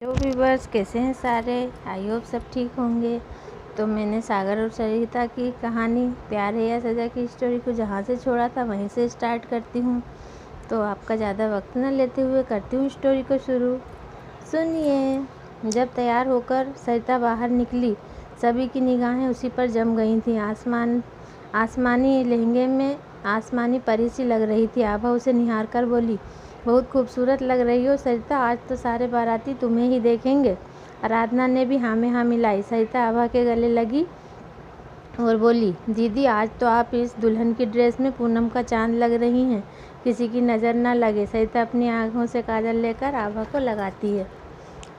Hello viewers, कैसे हैं सारे। आई होप सब ठीक होंगे। तो मैंने सागर और सरिता की कहानी प्यार है या सज़ा की स्टोरी को जहाँ से छोड़ा था वहीं से स्टार्ट करती हूँ। तो आपका ज़्यादा वक्त न लेते हुए करती हूँ स्टोरी को शुरू। सुनिए। जब तैयार होकर सरिता बाहर निकली, सभी की निगाहें उसी पर जम गई थीं। आसमानी लहंगे में आसमानी परी सी लग रही थी। आभा उसे निहार कर बोली, बहुत खूबसूरत लग रही हो सरिता, आज तो सारे बाराती तुम्हें ही देखेंगे। आराधना ने भी हाँ में हाँ मिलाई। सरिता आभा के गले लगी और बोली, दीदी आज तो आप इस दुल्हन की ड्रेस में पूनम का चांद लग रही हैं, किसी की नज़र ना लगे। सरिता अपनी आँखों से काजल लेकर आभा को लगाती है।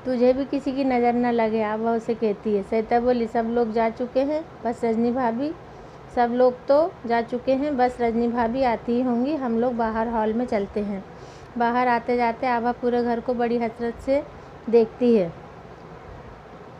तुझे भी किसी की नज़र ना लगे, आभा उसे कहती है। सरिता बोली, सब लोग जा चुके हैं, बस रजनी भाभी सब लोग तो जा चुके हैं, बस रजनी भाभी आती ही होंगी। हम लोग बाहर हॉल में चलते हैं। बाहर आते जाते आभा पूरे घर को बड़ी हसरत से देखती है।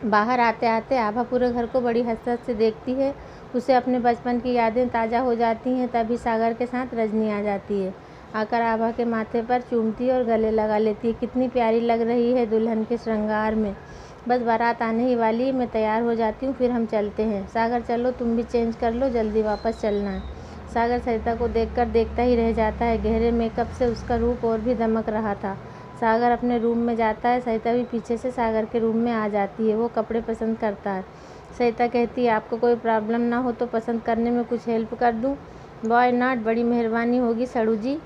बाहर आते आते आभा पूरे घर को बड़ी हसरत से देखती है। उसे अपने बचपन की यादें ताज़ा हो जाती हैं। तभी सागर के साथ रजनी आ जाती है। आकर आभा के माथे पर चूमती है और गले लगा लेती है। कितनी प्यारी लग रही है दुल्हन के श्रृंगार में। बस बारात आने ही वाली है, मैं तैयार हो जाती हूँ, फिर हम चलते हैं। सागर चलो, तुम भी चेंज कर लो, जल्दी वापस चलना है। सागर सरिता को देखकर देखता ही रह जाता है। गहरे मेकअप से उसका रूप और भी दमक रहा था। सागर अपने रूम में जाता है। सरिता भी पीछे से सागर के रूम में आ जाती है। वो कपड़े पसंद करता है। सरिता कहती है, आपको कोई प्रॉब्लम ना हो तो पसंद करने में कुछ हेल्प कर दूं? वाई नॉट, बड़ी मेहरबानी होगी सड़ू जी।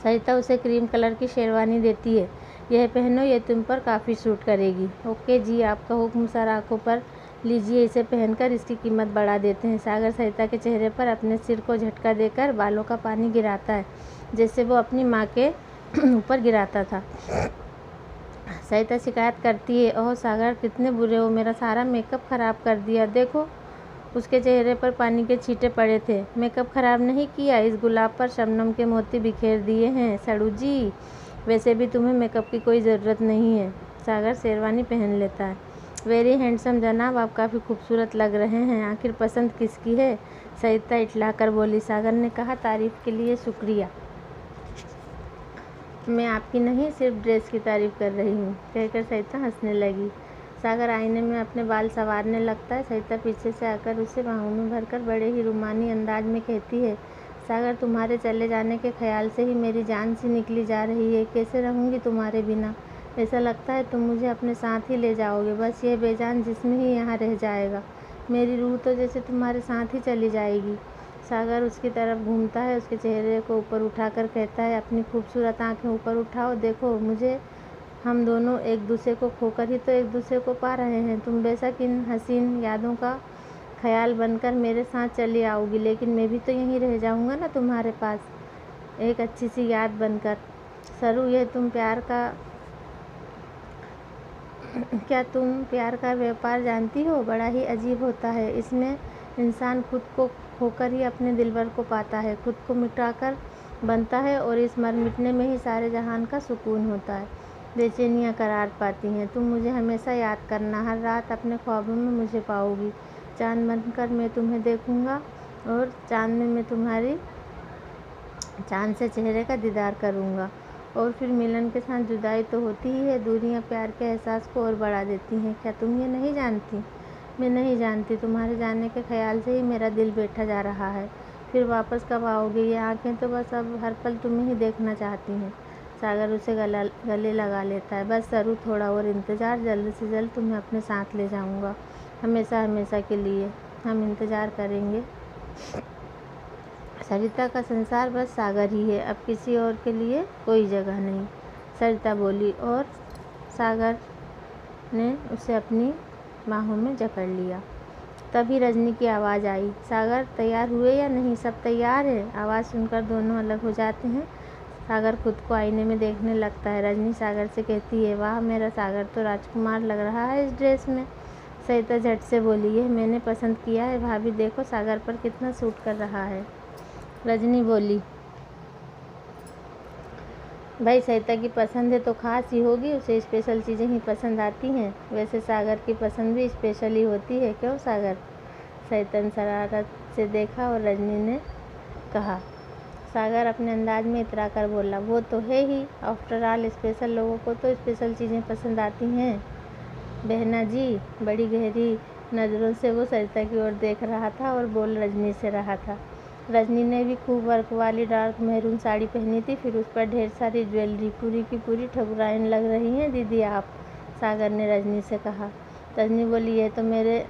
सरिता उसे क्रीम कलर की शेरवानी देती है। यह पहनो, ये तुम पर काफ़ी सूट करेगी। ओके जी, आपका हुक्म सर। आंखों पर लीजिए, इसे पहनकर इसकी कीमत बढ़ा देते हैं। सागर सरिता के चेहरे पर अपने सिर को झटका देकर बालों का पानी गिराता है, जैसे वो अपनी माँ के ऊपर गिराता था। सरिता शिकायत करती है, ओह सागर कितने बुरे हो, मेरा सारा मेकअप ख़राब कर दिया। देखो, उसके चेहरे पर पानी के छींटे पड़े थे। मेकअप ख़राब नहीं किया, इस गुलाब पर शबनम के मोती बिखेर दिए हैं सड़ू जी। वैसे भी तुम्हें मेकअप की कोई ज़रूरत नहीं है। सागर शेरवानी पहन लेता है। वेरी हैंडसम जनाब, आप काफ़ी खूबसूरत लग रहे हैं। आखिर पसंद किसकी है? सरिता इटलाकर बोली। सागर ने कहा, तारीफ़ के लिए शुक्रिया, मैं आपकी नहीं सिर्फ ड्रेस की तारीफ़ कर रही हूँ, कहकर सरिता हंसने लगी। सागर आईने में अपने बाल संवारने लगता है। सरिता पीछे से आकर उसे बाहों में भरकर बड़े ही रूमानी अंदाज में कहती है, सागर तुम्हारे चले जाने के ख्याल से ही मेरी जान सी निकली जा रही है। कैसे रहूँगी तुम्हारे बिना? ऐसा लगता है तुम मुझे अपने साथ ही ले जाओगे। बस ये बेजान जिस्म ही यहाँ रह जाएगा, मेरी रूह तो जैसे तुम्हारे साथ ही चली जाएगी। सागर उसकी तरफ घूमता है, उसके चेहरे को ऊपर उठाकर कहता है, अपनी खूबसूरत आंखें ऊपर उठाओ, देखो मुझे। हम दोनों एक दूसरे को खोकर ही तो एक दूसरे को पा रहे हैं। तुम बेशक इन हसीन यादों का ख्याल बनकर मेरे साथ चली आओगी, लेकिन मैं भी तो यहीं रह जाऊंगा ना तुम्हारे पास, एक अच्छी सी याद बनकर। सरू, यह तुम प्यार का क्या तुम प्यार का व्यापार जानती हो? बड़ा ही अजीब होता है। इसमें इंसान खुद को खोकर ही अपने दिलबर को पाता है, खुद को मिटाकर बनता है, और इस मर मिटने में ही सारे जहान का सुकून होता है। बेचैनियाँ करार पाती हैं। तुम मुझे हमेशा याद करना, हर रात अपने ख्वाबों में मुझे पाओगी। चाँद बनकर मैं तुम्हें देखूँगा और चाँद में मैं तुम्हारी चाँद से चेहरे का दीदार करूँगा। और फिर मिलन के साथ जुदाई तो होती ही है। दूरियां प्यार के एहसास को और बढ़ा देती हैं। क्या तुम ये नहीं जानती? मैं नहीं जानती। तुम्हारे जाने के ख्याल से ही मेरा दिल बैठा जा रहा है। फिर वापस कब आओगे? ये आंखें तो बस अब हर पल तुम्हें ही देखना चाहती हैं। सागर उसे गले लगा लेता है। बस सरू, थोड़ा और इंतज़ार, जल्द से जल्द तुम्हें अपने साथ ले जाऊँगा, हमेशा हमेशा के लिए हम इंतज़ार करेंगे। सरिता का संसार बस सागर ही है, अब किसी और के लिए कोई जगह नहीं, सरिता बोली, और सागर ने उसे अपनी बाहों में जकड़ लिया। तभी रजनी की आवाज़ आई, सागर तैयार हुए या नहीं? सब तैयार है। आवाज़ सुनकर दोनों अलग हो जाते हैं। सागर खुद को आईने में देखने लगता है। रजनी सागर से कहती है, वाह, मेरा सागर तो राजकुमार लग रहा है इस ड्रेस में। सरिता झट से बोली, यह मैंने पसंद किया है भाभी, देखो सागर पर कितना सूट कर रहा है। रजनी बोली, भाई सरिता की पसंद है तो ख़ास ही होगी, उसे स्पेशल चीज़ें ही पसंद आती हैं। वैसे सागर की पसंद भी स्पेशल ही होती है, क्यों सागर? सरिता ने शरारत से देखा और रजनी ने कहा, सागर अपने अंदाज में इतरा कर बोला, वो तो है ही, आफ्टर ऑल स्पेशल लोगों को तो स्पेशल चीज़ें पसंद आती हैं। बहना जी। बड़ी गहरी नज़रों से वो सरिता की ओर देख रहा था और बोल रजनी से रहा था। रजनी ने भी खूब वर्क वाली डार्क मैरून साड़ी पहनी थी, फिर उस पर ढेर सारी ज्वेलरी, पूरी की पूरी ठकुराइन लग रही हैं दीदी आप, सागर ने रजनी से कहा। रजनी बोली, ये तो मेरे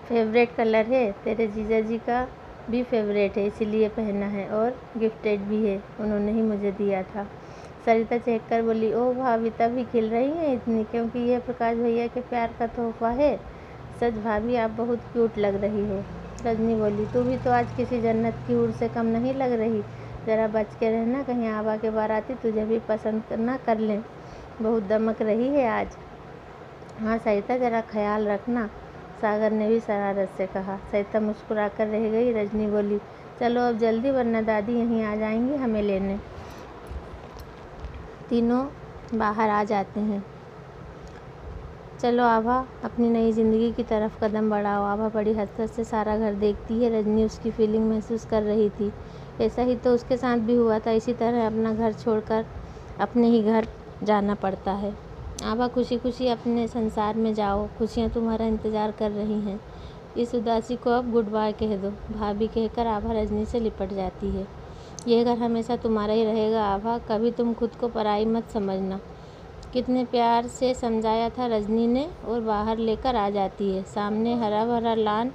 फेवरेट कलर है, तेरे जीजा जी का भी फेवरेट है इसीलिए पहना है, और गिफ्टेड भी है, उन्होंने ही मुझे दिया था। सरिता चेक कर बोली, ओह भाभी तभी खिल रही हैं इतनी, क्योंकि यह प्रकाश भैया के प्यार का तोहफा है। सच भाभी आप बहुत क्यूट लग रही हो। रजनी बोली, तू भी तो आज किसी जन्नत की हूर से कम नहीं लग रही, ज़रा बच के रहना, कहीं आबा के बाराती तुझे भी पसंद ना कर लें, बहुत दमक रही है आज। हाँ सरिता ज़रा ख्याल रखना, सागर ने भी शरारत से कहा। सरिता मुस्कुराकर रह गई। रजनी बोली, चलो अब जल्दी, वरना दादी यहीं आ जाएंगी हमें लेने। तीनों बाहर आ जाते हैं। चलो आभा, अपनी नई ज़िंदगी की तरफ कदम बढ़ाओ। आभा बड़ी हसरत से सारा घर देखती है। रजनी उसकी फीलिंग महसूस कर रही थी। ऐसा ही तो उसके साथ भी हुआ था। इसी तरह अपना घर छोड़कर अपने ही घर जाना पड़ता है। आभा खुशी खुशी अपने संसार में जाओ, खुशियाँ तुम्हारा इंतज़ार कर रही हैं। इस उदासी को अब गुड बाय कह दो, भाभी कहकर आभा रजनी से लिपट जाती है। यह घर हमेशा तुम्हारा ही रहेगा आभा, कभी तुम खुद को पराई मत समझना। कितने प्यार से समझाया था रजनी ने, और बाहर लेकर आ जाती है। सामने हरा भरा लॉन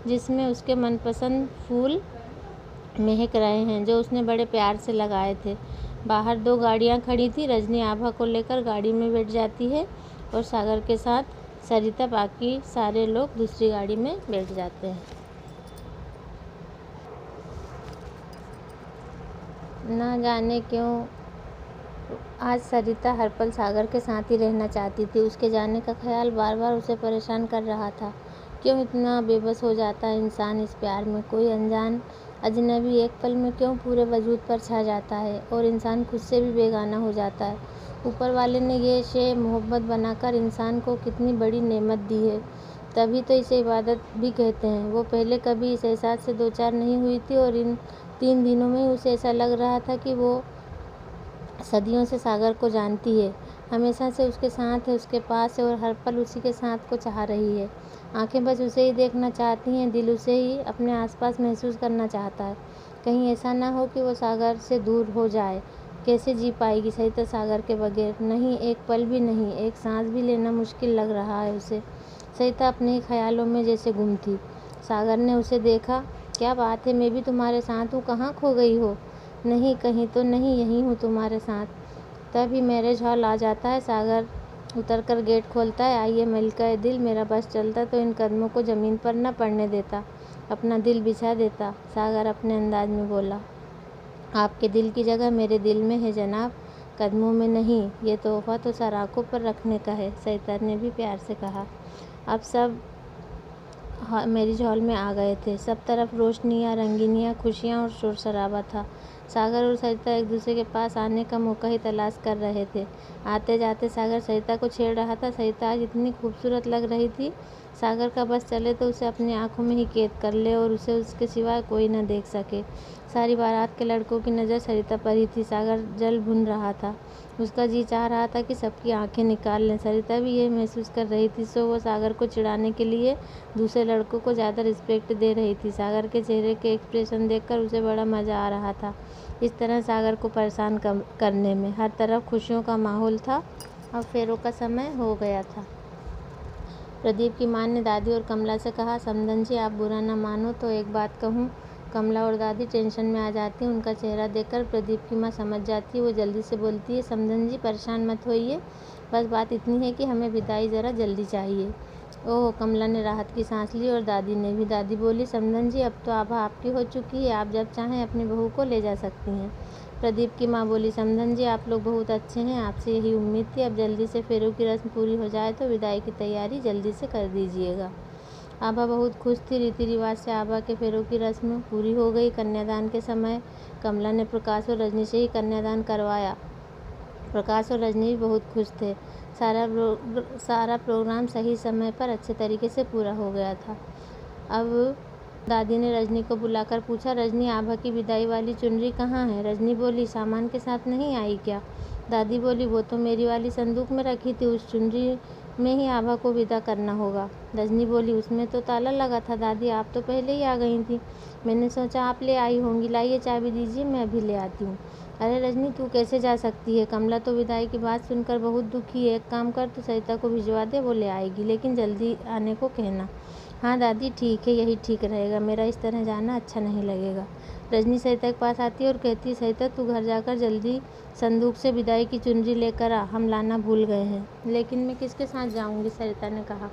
जिसमें उसके मनपसंद फूल महक रहे हैं, जो उसने बड़े प्यार से लगाए थे। बाहर 2 गाड़ियां खड़ी थी। रजनी आभा को लेकर गाड़ी में बैठ जाती है और सागर के साथ सरिता, बाकी सारे लोग दूसरी गाड़ी में बैठ जाते हैं। ना जाने क्यों आज सरिता हर पल सागर के साथ ही रहना चाहती थी। उसके जाने का ख्याल बार बार उसे परेशान कर रहा था। क्यों इतना बेबस हो जाता है इंसान इस प्यार में। कोई अनजान अजनबी एक पल में क्यों पूरे वजूद पर छा जाता है और इंसान खुद से भी बेगाना हो जाता है। ऊपर वाले ने ये शे मोहब्बत बनाकर इंसान को कितनी बड़ी नेमत दी है, तभी तो इसे इबादत भी कहते हैं। वो पहले कभी इस एहसास से दो चार नहीं हुई थी, और इन 3 दिनों में उसे ऐसा लग रहा था कि वो सदियों से सागर को जानती है, हमेशा से उसके साथ है, उसके पास है, और हर पल उसी के साथ को चाह रही है। आंखें बस उसे ही देखना चाहती हैं, दिल उसे ही अपने आसपास महसूस करना चाहता है। कहीं ऐसा ना हो कि वो सागर से दूर हो जाए। कैसे जी पाएगी सरिता सागर के बगैर? नहीं, एक पल भी नहीं, एक सांस भी लेना मुश्किल लग रहा है उसे। सरिता अपने ही ख्यालों में जैसे गुम थी। सागर ने उसे देखा। क्या बात है, मैं भी तुम्हारे साथ हूँ, कहाँ खो गई हो? नहीं, कहीं तो नहीं, यहीं हूँ तुम्हारे साथ। तभी मैरिज हॉल आ जाता है। सागर उतरकर गेट खोलता है। आइए मलिका दिल, मेरा बस चलता तो इन कदमों को ज़मीन पर न पड़ने देता, अपना दिल बिछा देता। सागर अपने अंदाज में बोला, आपके दिल की जगह मेरे दिल में है जनाब, कदमों में नहीं। ये तोहफा तो सराखों पर रखने का है, सरिता ने भी प्यार से कहा। अब सब मैरिज हॉल में आ गए थे। सब तरफ रोशनियाँ, रंगीनियाँ, खुशियाँ और शोर शराबा था। सागर और सरिता एक दूसरे के पास आने का मौका ही तलाश कर रहे थे। आते जाते सागर सरिता को छेड़ रहा था। सरिता आज इतनी खूबसूरत लग रही थी, सागर का बस चले तो उसे अपनी आंखों में ही कैद कर ले और उसे उसके सिवाय कोई न देख सके। सारी बारात के लड़कों की नज़र सरिता पर ही थी। सागर जल भुन रहा था। उसका जी चाह रहा था कि सबकी आंखें निकाल लें। सरिता भी यह महसूस कर रही थी, सो वो सागर को चिढ़ाने के लिए दूसरे लड़कों को ज़्यादा रिस्पेक्ट दे रही थी। सागर के चेहरे के एक्सप्रेशन देखकर उसे बड़ा मज़ा आ रहा था, इस तरह सागर को परेशान करने में। हर तरफ खुशियों का माहौल था। अब फेरों का समय हो गया था। प्रदीप की मां ने दादी और कमला से कहा, समधन जी आप बुरा ना मानो तो एक बात कहूँ। कमला और दादी टेंशन में आ जाती हैं। उनका चेहरा देखकर प्रदीप की मां समझ जाती है। वो जल्दी से बोलती है, समधन जी परेशान मत होइए, बस बात इतनी है कि हमें विदाई ज़रा जल्दी चाहिए। ओह, कमला ने राहत की सांस ली और दादी ने भी। दादी बोली, समधन जी अब तो आभा आपकी हो चुकी है, आप जब चाहें अपनी बहू को ले जा सकती हैं। प्रदीप की माँ बोली, समधन जी आप लोग बहुत अच्छे हैं, आपसे यही उम्मीद थी। अब जल्दी से फेरों की रस्म पूरी हो जाए तो विदाई की तैयारी जल्दी से कर दीजिएगा। आभा बहुत खुश थी। रीति रिवाज से आभा के फेरों की रस्म पूरी हो गई। कन्यादान के समय कमला ने प्रकाश और रजनी से ही कन्यादान करवाया। प्रकाश और रजनी भी बहुत खुश थे। सारा प्रोग्राम सही समय पर अच्छे तरीके से पूरा हो गया था। अब दादी ने रजनी को बुलाकर पूछा, रजनी आभा की विदाई वाली चुनरी कहाँ है? रजनी बोली, सामान के साथ नहीं आई क्या? दादी बोली, वो तो मेरी वाली संदूक में रखी थी, उस चुनरी में ही आभा को विदा करना होगा। रजनी बोली, उसमें तो ताला लगा था दादी, आप तो पहले ही आ गई थी। मैंने सोचा आप ले आई होंगी, लाइए चाबी दीजिए, मैं अभी ले आती हूँ। अरे रजनी, तू कैसे जा सकती है? कमला तो विदाई की बात सुनकर बहुत दुखी है। एक काम कर, तू सरिता को भिजवा दे, वो ले आएगी, लेकिन जल्दी आने को कहना। हाँ दादी ठीक है, यही ठीक रहेगा, मेरा इस तरह जाना अच्छा नहीं लगेगा। रजनी सरिता के पास आती है और कहती है, सरिता तू घर जाकर जल्दी संदूक से विदाई की चुनरी लेकर आ, हम लाना भूल गए हैं। लेकिन मैं किसके साथ जाऊंगी? सरिता ने कहा।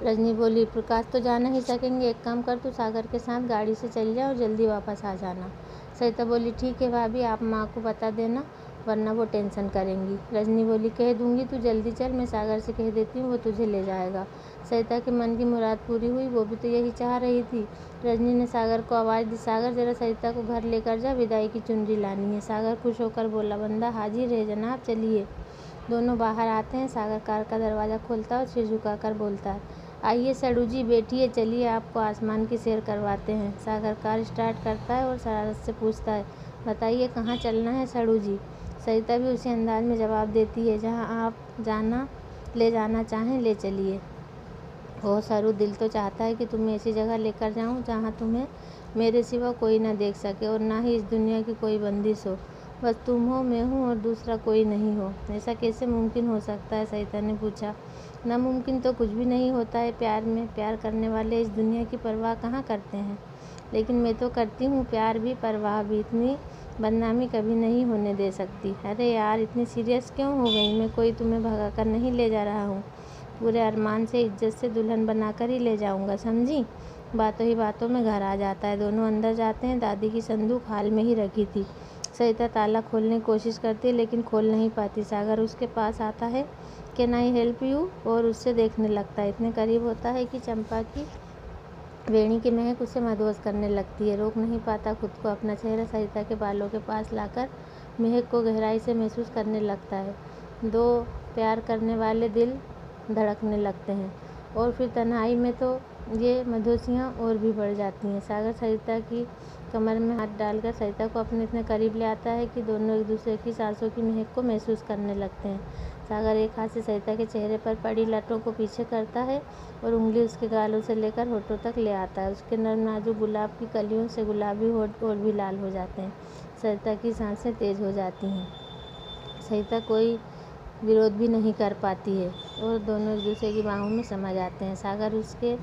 रजनी बोली, प्रकाश तो जा नहीं सकेंगे, एक काम कर, तू सागर के साथ गाड़ी से चल जा और जल्दी वापस आ जाना। सरिता बोली, ठीक है भाभी, आप माँ को बता देना, वरना वो टेंशन करेंगी। रजनी बोली, कह दूंगी, तू जल्दी चल, मैं सागर से कह देती हूँ, वो तुझे ले जाएगा। सरिता के मन की मुराद पूरी हुई, वो भी तो यही चाह रही थी। रजनी ने सागर को आवाज़ दी, सागर जरा सरिता को घर लेकर जा, विदाई की चुनरी लानी है। सागर खुश होकर बोला, बंदा हाजिर है जनाब, चलिए। दोनों बाहर आते हैं। सागर कार का दरवाज़ा खोलता है और सिर झुकाकर बोलता है, आइए सड़ू जी बैठिए, चलिए आपको आसमान की सैर करवाते हैं। सागर कार स्टार्ट करता है और शरारत से पूछता है, बताइए कहाँ चलना है सड़ू जी? सरिता भी उसी अंदाज में जवाब देती है, जहाँ आप ले जाना चाहें ले चलिए। ओह सरू, दिल तो चाहता है कि तुम्हें ऐसी जगह लेकर जाऊं जहां तुम्हें मेरे सिवा कोई ना देख सके और ना ही इस दुनिया की कोई बंदिश हो। बस तुम हो, मैं हूँ और दूसरा कोई नहीं हो। ऐसा कैसे मुमकिन हो सकता है? सरिता ने पूछा। नामुमकिन तो कुछ भी नहीं होता है प्यार में। प्यार करने वाले इस दुनिया की परवाह कहाँ करते हैं, लेकिन मैं तो करती हूँ, प्यार भी परवाह भी। इतनी बदनामी कभी नहीं होने दे सकती। अरे यार, इतनी सीरियस क्यों हो गई? मैं कोई तुम्हें भगाकर नहीं ले जा रहा हूँ, पूरे अरमान से इज्जत से दुल्हन बनाकर ही ले जाऊंगा, समझी? बातों ही बातों में घर आ जाता है। दोनों अंदर जाते हैं। दादी की संदूक हाल में ही रखी थी। सरिता ताला खोलने की कोशिश करती है लेकिन खोल नहीं पाती। सागर उसके पास आता है, कैन आई हेल्प यू, और उससे देखने लगता है। इतने करीब होता है कि चंपा की वेणी की महक उसे मदहोश करने लगती है। रोक नहीं पाता खुद को। अपना चेहरा सरिता के बालों के पास लाकर महक को गहराई से महसूस करने लगता है। दो प्यार करने वाले दिल धड़कने लगते हैं और फिर तन्हाई में तो ये मधोसियाँ और भी बढ़ जाती हैं। सागर सरिता की कमर में हाथ डालकर सरिता को अपने इतने करीब ले आता है कि दोनों एक दूसरे की सांसों की महक को महसूस करने लगते हैं। सागर एक हाथ से सरिता के चेहरे पर पड़ी लटों को पीछे करता है और उंगली उसके गालों से लेकर होठों तक ले आता है। उसके नर्म नाजुक गुलाब की कलियों से गुलाबी होठ और भी लाल हो जाते हैं। सरिता की सांसें तेज हो जाती हैं। सरिता कोई विरोध भी नहीं कर पाती है और दोनों एक दूसरे की बाहों में समा जाते हैं। सागर उसके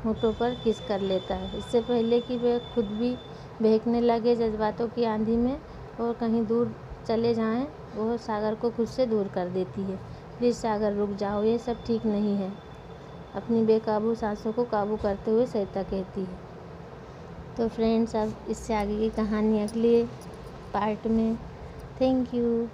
होठों पर किस कर लेता है इससे पहले कि वे खुद भी बहकने लगे जज्बातों की आंधी में और कहीं दूर चले जाएं। वो सागर को खुद से दूर कर देती है। प्लीज़ सागर, रुक जाओ, ये सब ठीक नहीं है। अपनी बेकाबू सांसों को काबू करते हुए सरिता कहती है। तो फ्रेंड्स, अब इससे आगे की कहानी अगले पार्ट में। Thank you.